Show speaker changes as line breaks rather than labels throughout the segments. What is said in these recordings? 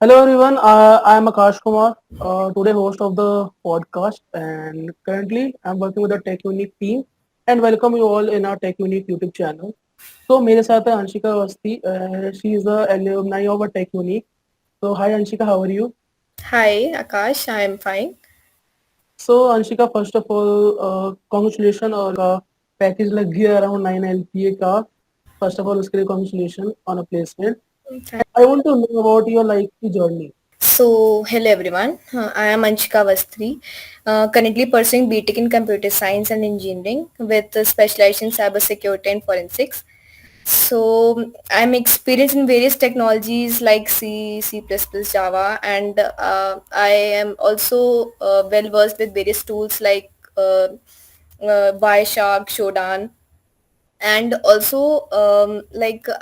Hello everyone, I am Akash Kumar, today host of the podcast, and currently I'm working with the Tech Unique team and welcome you all in our Tech Unique YouTube channel. So मेरे साथ है Anshika Awasthi, she is the alumni of a Tech Unique. So hi Anshika, how are you?
Hi, Akash. I am fine.
So Anshika, first of all, congratulations और का package लग गया around 9 LPA का. First of all, उसके लिए congratulations on a placement. I want to know about your like journey.
Hello everyone. I am Anshika Vastri, currently pursuing BTech in Computer Science and Engineering with a specialization in cybersecurity and forensics. I'm experienced in various technologies like C, C++, Java, and I am also well versed with various tools like Wireshark, Shodan, and also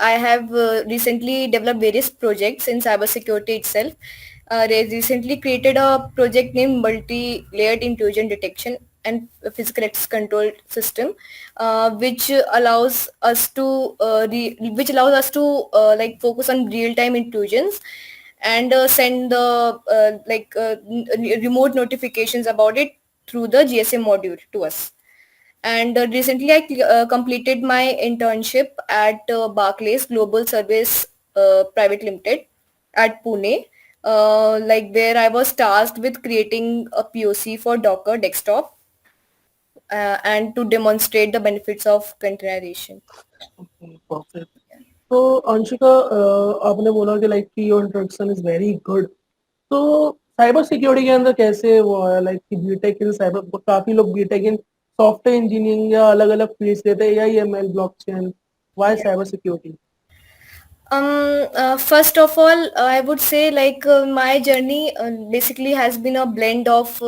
I have recently developed various projects in cybersecurity itself. They recently created a project named multi-layered intrusion detection and physical access control system, which allows us to focus on real-time intrusions and send the remote notifications about it through the GSM module to us. And recently I completed my internship at Barclays Global Service Private Limited at Pune, where I was tasked with creating a POC for Docker desktop and to demonstrate the benefits of containerization.
Perfect. तो अंशिका, आपने बोला कि like की your introduction is very good. तो cyber security के अंदर कैसे वो है लाइक कि बीटेक इन साइबर, काफी लोग बीटेक इन सॉफ्टवेयर इंजीनियरिंग या अलग अलग फील्ड्स लेते हैं, या ML blockchain, why cyber security?
First of all, I would say my journey basically has been a blend of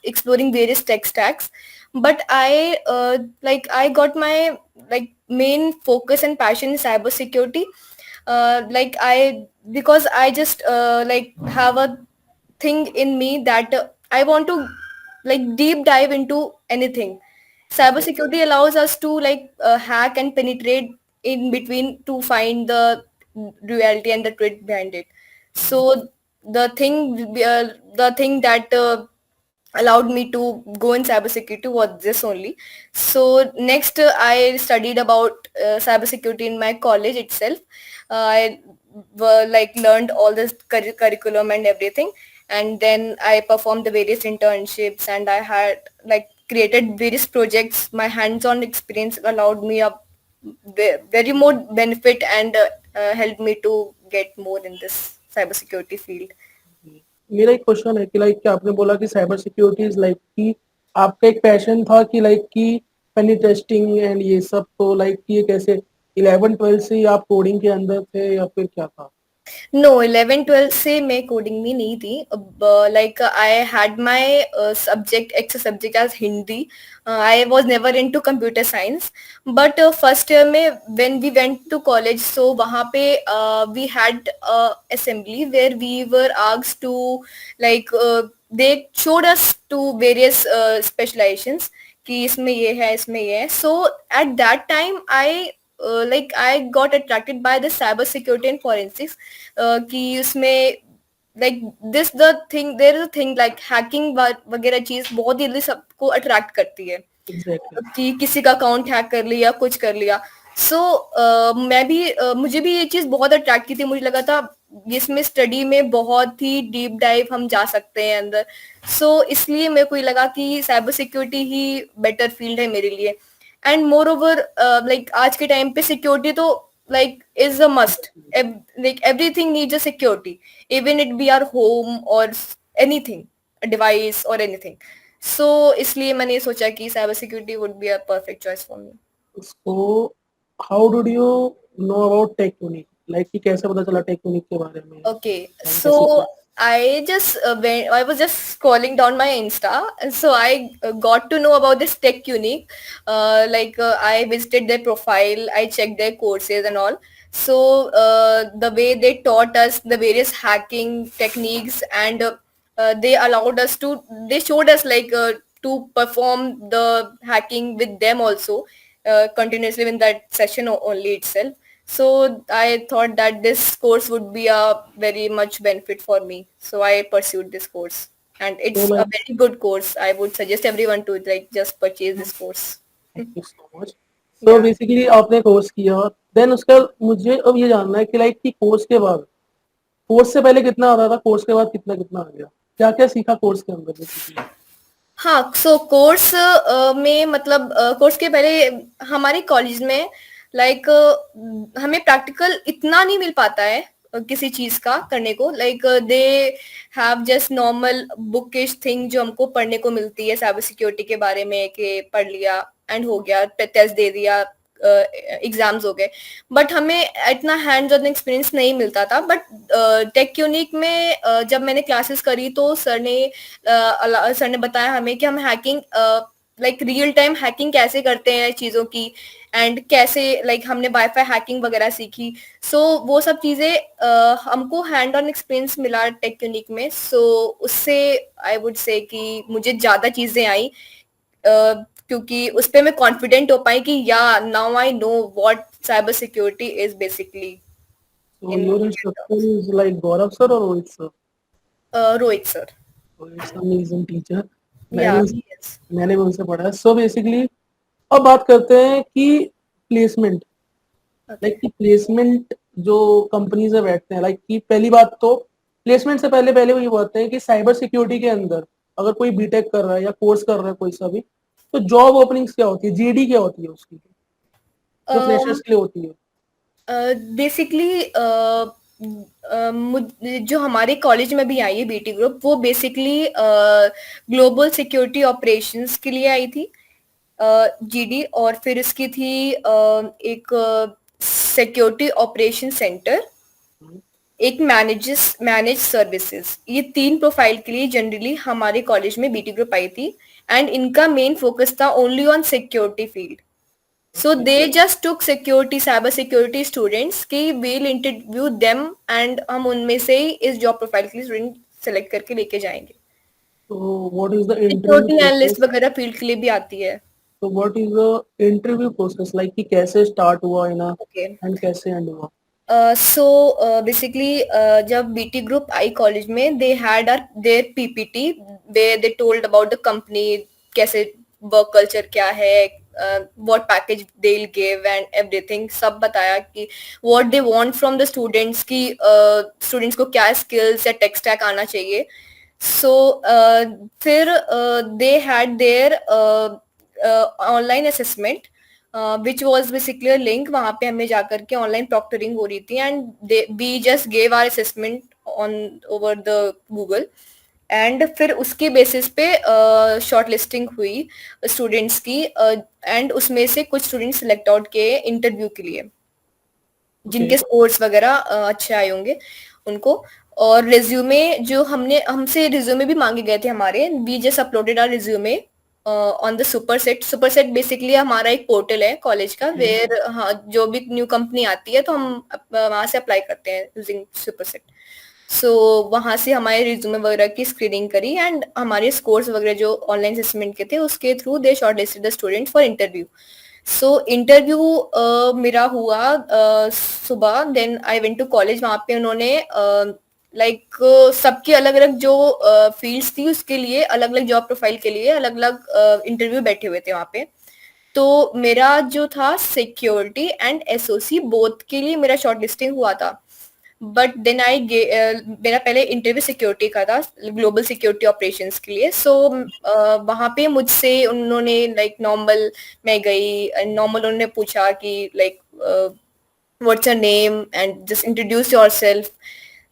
exploring various tech stacks. But I got my main focus and passion in cybersecurity. Because I just have a thing in me that I want to deep dive into anything. Cybersecurity allows us to hack and penetrate in between to find the reality and the truth behind it. So the thing that allowed me to go in cybersecurity was this only. So next I studied about cybersecurity in my college itself. I learned all this curriculum and everything, and then I performed the various internships and I had created various projects. My hands-on experience allowed me a very more benefit and helped me to get more in this cybersecurity field.
मेरा एक question है कि like कि आपने बोला कि cyber security is like कि आपका एक पैशन था कि लाइक कि पेनी टेस्टिंग एंड ये सब, तो लाइक कि ये कैसे 11 12 से ही आप कोडिंग के अंदर थे या फिर क्या था?
नो 11-12 से मैं कोडिंग में नहीं थी. I had my subject extra subject as Hindi. I was never into computer science. But first year में when we went to college, so वहाँ पे we had assembly where we were asked to they showed us to various specialisations कि इसमें ये है, इसमें ये है. So at that time I got attracted by the cyber security and forensics. कि उसमें this the thing, there is a thing like hacking वगैरह चीज बहुत जल्दी सबको अट्रैक्ट करती है
एग्जैक्टली.
कि किसी का अकाउंट हैक कर लिया, कुछ कर लिया. मुझे भी ये चीज बहुत अट्रैक्ट की थी. मुझे लगा था इसमें स्टडी में बहुत ही डीप डाइव हम जा सकते हैं अंदर. इसलिए मेरे को ये लगा कि साइबर सिक्योरिटी ही बेटर फील्ड है मेरे लिए. एंड मोर ओवर आज के टाइम पे सिक्योरिटी तो is a must. Everything needs a security, even it be our home or anything, a device or anything. इसलिए मैंने ये सोचा कि cyber security would be a perfect choice for me.
So how did you know about tech unique, like कि कैसे पता चला take unique के बारे में,
Okay,
कैसे
so
किया?
I was just scrolling down my Insta, and so I got to know about this Tech Unique. I visited their profile, I checked their courses and all. The way they taught us the various hacking techniques, and they allowed us to, they showed us to perform the hacking with them also continuously in that session only itself. So I thought that this course would be a very much benefit for me, so I pursued this course, and
तो
it's a
like
very good course. I would suggest everyone to like just purchase this course.
Thank you so much. तो
Yeah.
Basically आपने course किया, then उसका मुझे अब ये जानना है कि लाइक कि कोर्स के बाद, कोर्स से पहले कितना आता था, कोर्स के बाद कितना कितना आ गया, क्या क्या सीखा कोर्स के अंदर बेसिकली?
हाँ, सो कोर्स में मतलब कोर्स के पहले हमारे कॉलेज में लाइक हमें प्रैक्टिकल इतना नहीं मिल पाता है किसी चीज का करने को। Like they have just normal bookish thing जो हमको पढ़ने को मिलती है साइबर सिक्योरिटी के बारे में, कि पढ़ लिया एंड हो गया, टेस्ट दे दिया, एग्जाम्स हो गए। बट हमें इतना हैंड्स ऑन एक्सपीरियंस नहीं मिलता था। बट टेक यूनिक में जब मैंने क्लासेस करी तो सर ने बताया हमें कि हम hacking like real time hacking कैसे करते हैं चीजों की, एंड कैसे लाइक हमने वाईफाई हैकिंग वगैरह सीखी। सो वो सब चीजें हमको हैंड ऑन एक्सपीरियंस मिला टेक यूनिक में। सो उससे आई वुड से कि मुझे ज्यादा चीजें आई, क्योंकि उस पे मैं कॉन्फिडेंट हो पाई कि या now I know what cyber security is basically
So
in
your instructor is like Gaurav sir or Rohit sir?
Rohit sir.
Oh, it's amazing teacher. मैंने
या
भी मैंने भी उनसे पढ़ा है। सो बेसिकली अब बात करते हैं कि प्लेसमेंट,
ओके।
लाइक कि प्लेसमेंट जो कंपनीज में बैठते हैं, लाइक कि पहली बात तो प्लेसमेंट से पहले पहले वो ये बोलते हैं कि साइबर सिक्योरिटी के अंदर अगर कोई बीटेक कर रहा है या कोर्स कर रहा है कोई सा भी, तो जॉब ओपनिंग्स क्या होती है, जीडी क्या होती है उसकी, जो फ्रेशर्स के लिए होती है?
बेसिकली जो हमारे कॉलेज में भी आई है बीटी ग्रुप, वो बेसिकली ग्लोबल सिक्योरिटी ऑपरेशंस के लिए आई थी जीडी, और फिर इसकी थी एक सिक्योरिटी ऑपरेशन सेंटर, एक मैनेज सर्विसेज। ये 3 प्रोफाइल के लिए जनरली हमारे कॉलेज में बीटी ग्रुप आई थी, एंड इनका मेन फोकस था only on security field. So they just took security, cyber security students कि we'll interview them and हम उनमें से ही इस job profile के लिए student select करके लेके जाएंगे।
तो what is the interview
security analyst
process?
वगैरह फील्ड के लिए भी आती है।
तो what is the interview process, like कि कैसे स्टार्ट हुआ इना
ओके।
एंड कैसे एंड हुआ?
सो बेसिकली जब बीटी ग्रुप आई कॉलेज में, they had their PPT where they told about the company, कैसे वर्क कल्चर क्या है, what package they will give and everything, सब बताया कि what they want from the students, की स्टूडेंट्स को क्या स्किल्स या टेक स्टैक आना चाहिए। सो फिर दे had there online assessment which was basically link, वहां पे हमें जाकर के ऑनलाइन प्रॉक्टरिंग हो रही थी, and we just gave our assessment on over the Google, and फिर उसके बेसिस पे शॉर्ट लिस्टिंग हुई स्टूडेंट्स की, एंड उसमें से कुछ स्टूडेंट्स सिलेक्ट आउट किए इंटरव्यू के लिए, जिनके स्कोर्स वगैरह अच्छे आए होंगे उनको। और रिज्यूमे जो हमसे रिज्यूमे भी मांगे गए थे हमारे, we just uploaded our resume on the Superset. Superset basically हमारा एक पोर्टल है कॉलेज का, वेयर हाँ जो भी न्यू कंपनी आती है तो हम वहां से अप्लाई करते हैं यूजिंग सुपरसेट। सो वहां से हमारे रिज्यूमे वगैरह की स्क्रीनिंग करी, एंड हमारे स्कोर्स वगैरह जो ऑनलाइन असेसमेंट के थे उसके through they shortlisted the student for interview. So interview मेरा हुआ सुबह, then I went to college. वहां पे उन्होंने लाइक सबकी अलग अलग जो फील्ड्स थी उसके लिए अलग अलग जॉब प्रोफाइल के लिए अलग अलग इंटरव्यू बैठे हुए थे वहां पे। तो मेरा जो था सिक्योरिटी एंड एसओसी बोथ के लिए मेरा शॉर्ट लिस्टिंग हुआ था। बट देन मेरा पहले इंटरव्यू सिक्योरिटी का था, ग्लोबल सिक्योरिटी ऑपरेशंस के लिए। सो वहां पे मुझसे उन्होंने लाइक नॉर्मल, मैं गई नॉर्मल, उन्होंने पूछा कि like what's your name and just introduce yourself.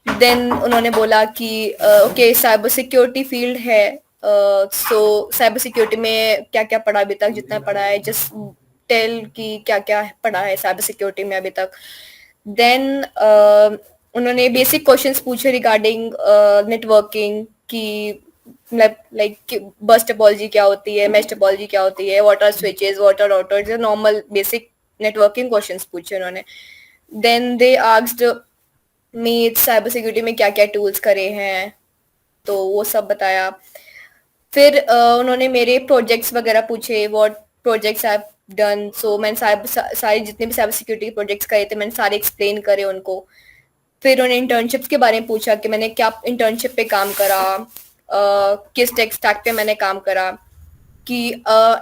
Then उन्होंने बोला कि ओके साइबर सिक्योरिटी फील्ड है, सो साइबर सिक्योरिटी में क्या क्या पढ़ा अभी तक, जितना पढ़ा है जस्ट टेल कि क्या क्या पढ़ा है साइबर सिक्योरिटी में अभी तक। देन उन्होंने बेसिक क्वेश्चंस पूछे रिगार्डिंग नेटवर्किंग की, लाइक बस टोपोलॉजी क्या होती है, मैश टोपोलॉजी क्या होती है, what are switches, what are routers, normal basic networking questions पूछे उन्होंने। Then they asked me cyber security में क्या क्या टूल्स करे हैं, तो वो सब बताया। फिर उन्होंने मेरे प्रोजेक्ट्स वगैरह पूछे, व्हाट प्रोजेक्ट्स आई डन। सो मैंने सारे जितने भी साइबर सिक्योरिटी के प्रोजेक्ट्स करे थे मैंने सारे एक्सप्लेन करे उनको। फिर उन्होंने इंटर्नशिप्स के बारे में पूछा कि मैंने क्या इंटर्नशिप पे काम करा, किस टेक स्टैक पे मैंने काम करा, कि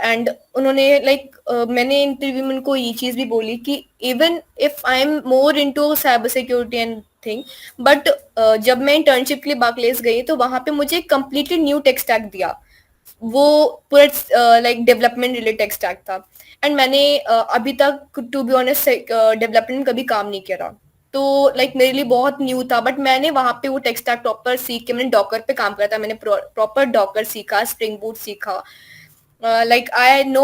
एंड उन्होंने मैंने इंटरव्यू में उनको ये चीज भी बोली कि even if I am more into cyber security and thing, but जब मैं इंटर्नशिप के लिए बार्कलेस गई तो वहां पे मुझे कंप्लीटली न्यू टेक स्टैक दिया। वो पूरा डेवलपमेंट रिलेटेड टेक स्टैक था। एंड मैंने अभी तक टू बी ऑनेस्ट डेवलपमेंट में कभी काम नहीं किया। तो मेरे लिए बहुत न्यू था, बट मैंने वहां पे वो टेक स्टैक प्रॉपर सीख के मैंने डॉकर पे काम करा था। मैंने प्रॉपर डॉकर सीखा, स्प्रिंग बूट सीखा। I know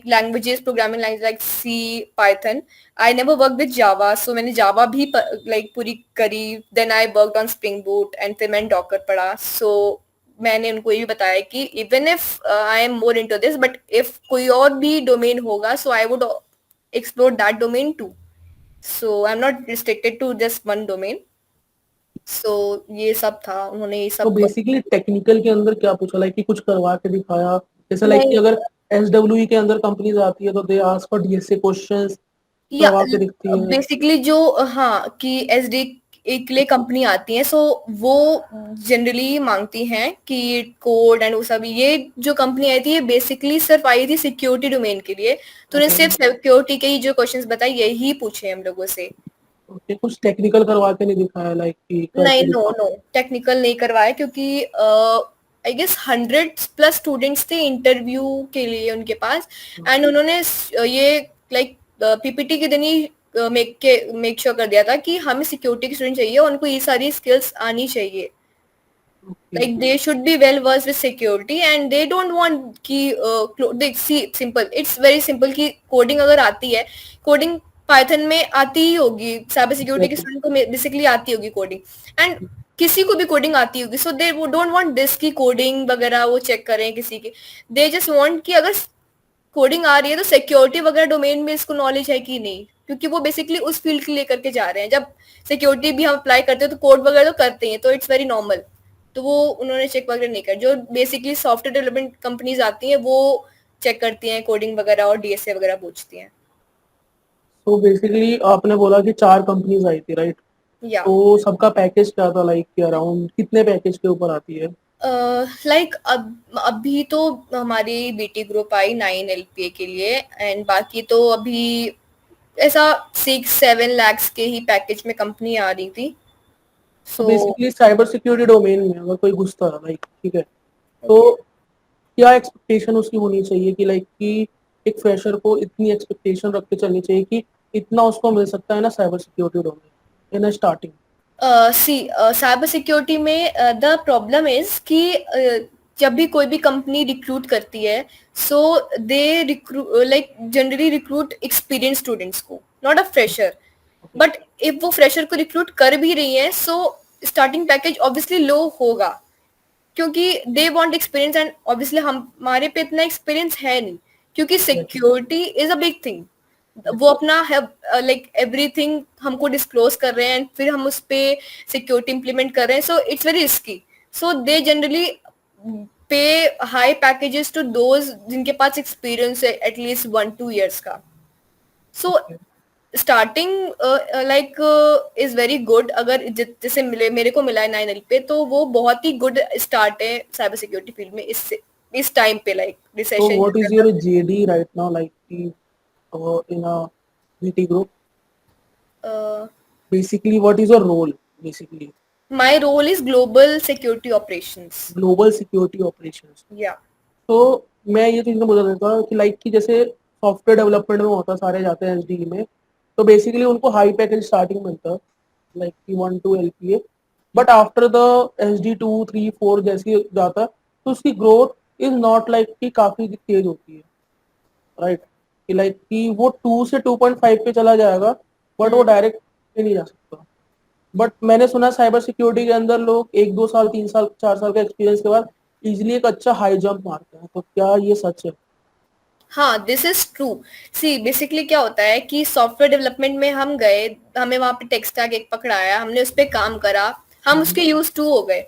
languages, programming language like C, Python. I never worked with Java, so मैंने Java भी पूरी करी. Then I worked on Spring Boot and फिर मैंने Docker पढ़ा. So मैंने उनको ये भी बताया कि even if I am more into this, but if कोई और भी domain होगा, so I would explore that domain too. So I'm not restricted to just one domain. So ये सब था, उन्होंने ये
तो
सब
बेसिकली टेक्निकल के अंदर क्या पूछा, लाइक कि कुछ करवा के दिखाया, जैसे लाइक कि
नहीं।
अगर एसडब्ल्यूई के अंदर कंपनीज आती है तो they ask for DSA questions,
या
करवा के दिखती है।
बेसिकली जो हाँ कि एसडी के लिए कंपनी आती है, सो वो जनरली मांगती हैं कि कोड एंड वो सब। ये जो कंपनी आई थी ये बेसिकली सिर्फ आई थी सिक्योरिटी डोमेन के लिए, तो उन्हें सिर्फ सिक्योरिटी के ही जो क्वेश्चंस बताए यही पूछे हम लोगों से।
ओके, कुछ टेक्निकल करवा के नहीं दिखाया, लाइक कि
नहीं,
करके
नो
दिखाओ।
नो टेक्निकल नहीं करवाया, क्योंकि आई गेस 100+ स्टूडेंट्स थे इंटरव्यू के लिए उनके पास। एंड उन्होंने ये पीपीटी के दिन ही मेक श्योर कर दिया था कि हमें सिक्योरिटी के स्टूडेंट चाहिए और उनको ये सारी स्किल्स आनी चाहिए।
Okay
They should be well versed with security and they don't want कि देख सी सिंपल, इट्स वेरी सिंपल कि कोडिंग अगर आती है, कोडिंग पाइथन में आती ही होगी, साइबर सिक्योरिटी के
एग्जैक्टली।
स्टूडेंट को बेसिकली आती होगी कोडिंग। एंड किसी को भी कोडिंग आती होगी, सो दे डोंट वांट दिस की कोडिंग वगैरह वो चेक करें किसी की। दे जस्ट वांट कि अगर कोडिंग आ रही है तो सिक्योरिटी वगैरह डोमेन में इसको नॉलेज है कि नहीं, क्योंकि वो बेसिकली उस फील्ड के लिए करके जा रहे हैं। जब सिक्योरिटी भी हम अप्लाई करते हैं तो कोड वगैरह तो करते हैं, तो इट्स वेरी नॉर्मल। तो वो उन्होंने चेक वगैरह नहीं कर, जो बेसिकली सॉफ्टवेयर डेवलपमेंट कंपनीज आती हैं वो चेक करती हैं कोडिंग वगैरह और डीएसए वगैरह पूछती हैं।
तो बेसिकली आपने बोला कि 4 कंपनीज आई थी, राइट?
या
तो सबका पैकेज क्या था, लाइक कि अराउंड कितने पैकेज के ऊपर आती है?
अभी तो हमारी बीटी ग्रुप आई 9 LPA के लिए, एंड बाकी तो अभी ऐसा 6-7 lakhs के ही पैकेज में कंपनी आ रही थी।
तो
so
basically cyber security domain में अगर कोई घुसता है, लाइक ठीक है, तो
ओके।
क्या एक्सपेक्टेशन उसकी होनी चाहिए कि लाइक कि एक फ्रेशर को इतनी एक्सपेक्टेशन रख के चलनी चाहिए कि इतना उसको मिल सकता है ना cyber security domain in starting?
See cyber security में द प्रॉब्लम इज कि जब भी कोई भी कंपनी रिक्रूट करती है, so they generally recruit experience students को, not a fresher. But if वो फ्रेशर को रिक्रूट कर भी रही है, so starting package obviously low होगा, क्योंकि they want experience and obviously हमारे पे इतना एक्सपीरियंस है नहीं, क्योंकि security is a big thing. वो अपना एवरीथिंग हमको डिस्क्लोज कर रहे हैं, फिर हम उस पे सिक्योरिटी इंप्लीमेंट कर रहे हैं, so it's very risky. So they generally पे हाई पैकेजेस टू दोज जिनके पास एक्सपीरियंस है एटलीस्ट 1-2 years का। So starting is very good. अगर जैसे मेरे को मिला है 9 LPA, तो वो बहुत ही गुड स्टार्ट है साइबर सिक्योरिटी फील्ड में इस टाइम पे,
So
रिसेशन
what
चल
is
रहा
your
था।
JD right now, like in a BT group? Basically, what is your role? Basically,
my role is global security operations.
global security operations.
या
तो मैं ये चीज़ बता देता हूँ कि लाइक कि जैसे सॉफ्टवेयर डेवलपमेंट में होता है, सारे जाते हैं एसडी में, तो बेसिकली उनको हाई पैकेज स्टार्टिंग मिलता है, लाइक कि 1-2 LPA। But after the SD 2-3-4 जैसी जाता है, तो उसकी ग्रोथ इज नॉट लाइक कि काफ़ी तेज होती है, राइट? कि लाइक कि वो 2 से 2.5 पे चला जाएगा, बट वो डायरेक्ट पे नहीं जा सकता। बट मैंने सुना साइबर सिक्योरिटी के अंदर लोग 1-2 साल, 3 साल, 4 साल का एक्सपीरियंस के बाद इजिली एक अच्छा हाई जंप मारते हैं, तो क्या ये सच है?
हाँ, this is true. See basically क्या होता है कि सॉफ्टवेयर डेवलपमेंट में हम गए, हमें वहां पे टेक स्टैक एक पकड़ाया, हमने उस पर काम करा, हम उसके यूज टू हो गए,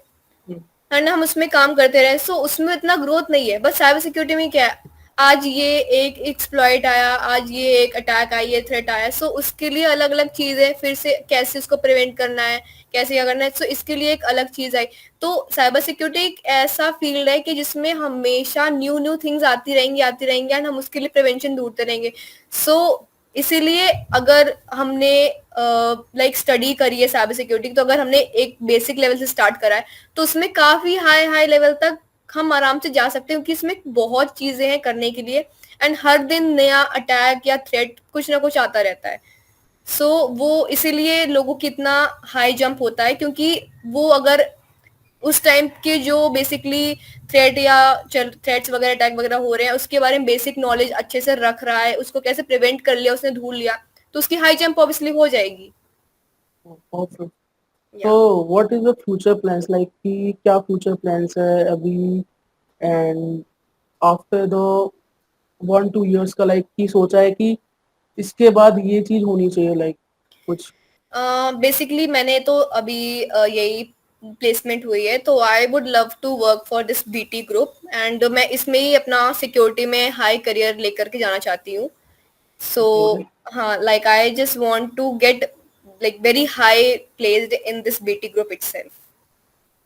हम्म,
है ना, हम उसमें काम करते रहे, सो उसमें इतना ग्रोथ नहीं है। बट साइबर सिक्योरिटी में क्या है, आज ये एक एक्सप्लॉइट आया, आज ये एक अटैक आई, ये थ्रेट आया, सो उसके लिए अलग अलग चीजें, फिर से कैसे उसको प्रिवेंट करना है, कैसे क्या करना है, सो इसके लिए एक अलग चीज आई। तो साइबर सिक्योरिटी एक ऐसा फील्ड है कि जिसमें हमेशा न्यू न्यू थिंग्स आती रहेंगी एंड हम उसके लिए प्रिवेंशन ढूंढते रहेंगे। सो इसीलिए अगर हमने लाइक स्टडी करी है साइबर सिक्योरिटी, तो अगर हमने एक बेसिक लेवल से स्टार्ट करा है तो उसमें काफी हाई हाई लेवल तक हम आराम से जा सकते हैं, क्योंकि इसमें बहुत चीजें हैं करने के लिए एंड हर दिन नया अटैक या थ्रेट कुछ ना कुछ आता रहता है। सो वो इसीलिए लोगों की इतना हाई जंप होता है, क्योंकि वो अगर उस टाइम के जो बेसिकली थ्रेट या थ्रेट्स वगैरह अटैक वगैरह हो रहे हैं उसके बारे में बेसिक नॉलेज अच्छे से रख रहा है, उसको कैसे प्रिवेंट कर लिया, उसने ढूंढ लिया, तो उसकी हाई जंप ऑब्वियसली हो जाएगी।
परफेक्ट। तो
या
what is the future plans, like कि क्या फ्यूचर प्लान्स है अभी एंड आफ्टर द 1-2 years का, लाइक कि सोचा है कि इसके बाद ये चीज होनी चाहिए, लाइक कुछ?
बेसिकली मैंने तो अभी यही प्लेसमेंट हुई है, तो I would love to work for this BT group and मैं इसमें ही अपना सिक्योरिटी में हाई करियर लेकर के जाना चाहती हूँ। So
okay.
हाँ, like I just want to get like very high placed in this BT group itself.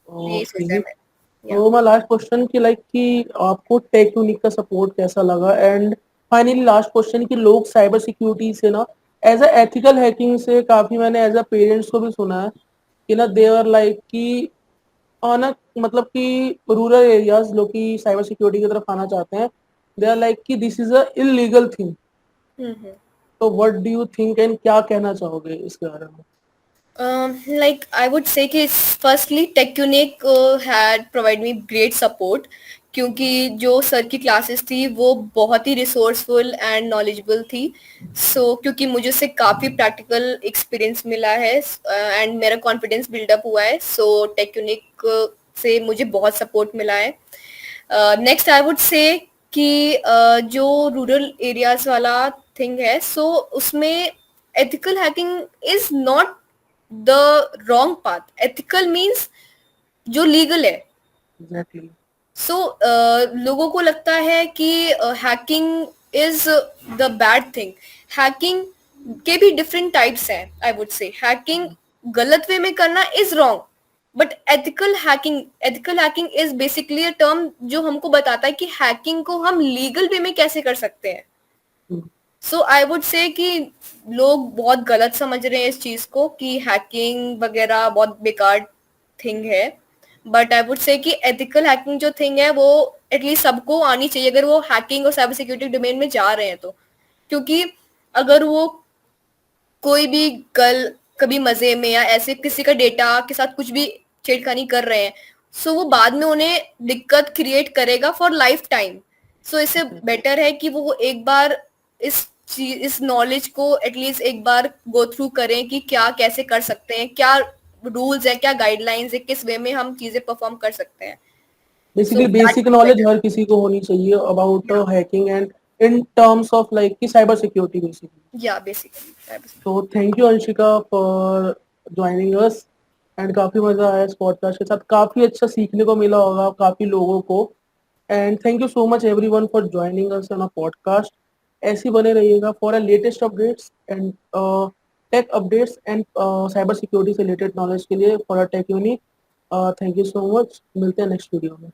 यही सोचा
ओके।
है मैंने। या
तो मैं लास्ट क्वेश्चन की, लाइक कि आपको टेक यूनिक का सपोर्ट कैसा लगा, एंड फाइनली लास्ट क्वेश्चन कि लोग साइबर सिक्योरिटी से ना एज अ एथिकल हैकिंग से काफी, मैंने एज अ पेरेंट्स को भी सुना है कि ना दे आर लाइक कि ना मतलब कि रूरल एरियाज लोग की साइबर सिक्योरिटी की तरफ आना चाहते हैं, दे आर लाइक कि this is a illegal thing.
Hmm.
तो what do you think and क्या कहना चाहोगे इसके बारे में?
Like I would say कि firstly TechUnique had provide me great support, क्योंकि जो सर की क्लासेस थी वो बहुत ही रिसोर्सफुल एंड नॉलेजेबल थी। क्योंकि मुझे उससे काफ़ी प्रैक्टिकल एक्सपीरियंस मिला है एंड मेरा कॉन्फिडेंस बिल्डअप हुआ है। TechUnique से मुझे बहुत सपोर्ट मिला है। नेक्स्ट आई वुड से कि जो रूरल एरियाज वाला थिंग है, उसमें ethical hacking is not the wrong path. Ethical means जो लीगल है।
एग्जैक्टली।
लोगों को लगता है कि hacking is the bad thing. Hacking के भी डिफरेंट टाइप्स हैं। आई वुड से हैकिंग गलत वे में करना is wrong, but ethical hacking is basically a term जो हमको बताता है कि हैकिंग को हम लीगल वे में कैसे कर सकते हैं। आई वुड से कि लोग बहुत गलत समझ रहे हैं इस चीज को कि हैकिंग वगैरह बहुत बेकार थिंग है, बट आई वुड से कि एथिकल हैकिंग जो थिंग है वो एटलीस्ट सबको आनी चाहिए, अगर वो हैकिंग और साइबर सिक्योरिटी डोमेन में जा रहे हैं तो। क्योंकि अगर वो कोई भी कल कभी मजे में या ऐसे किसी का डेटा के साथ कुछ भी छेड़खानी कर रहे हैं, वो बाद में उन्हें दिक्कत क्रिएट करेगा फॉर लाइफ टाइम। इससे बेटर है कि वो एक बार इस नॉलेज को एटलीस्ट एक बार गो थ्रू करें कि क्या कैसे कर सकते हैं, क्या रूल्स है, क्या गाइडलाइंस है, किस वे में हम चीजें परफॉर्म कर सकते हैं।
Basically
that
basic
would be
knowledge
better.
हर किसी को होनी चाहिए अबाउट
या
hacking and in terms of like की साइबर सिक्योरिटी बेसिकली।
या बेसिकली।
तो thank you Anshika for joining us, and काफी मजा आया इस पॉडकास्ट के साथ, काफी अच्छा सीखने को मिला होगा काफी लोगों को। And thank you so much everyone for joining us on a podcast. ऐसे ही बने रहिएगा for a latest updates and tech updates and cyber security से रिलेटेड नॉलेज के लिए for a tech unique. Thank you so much, मिलते हैं next video में।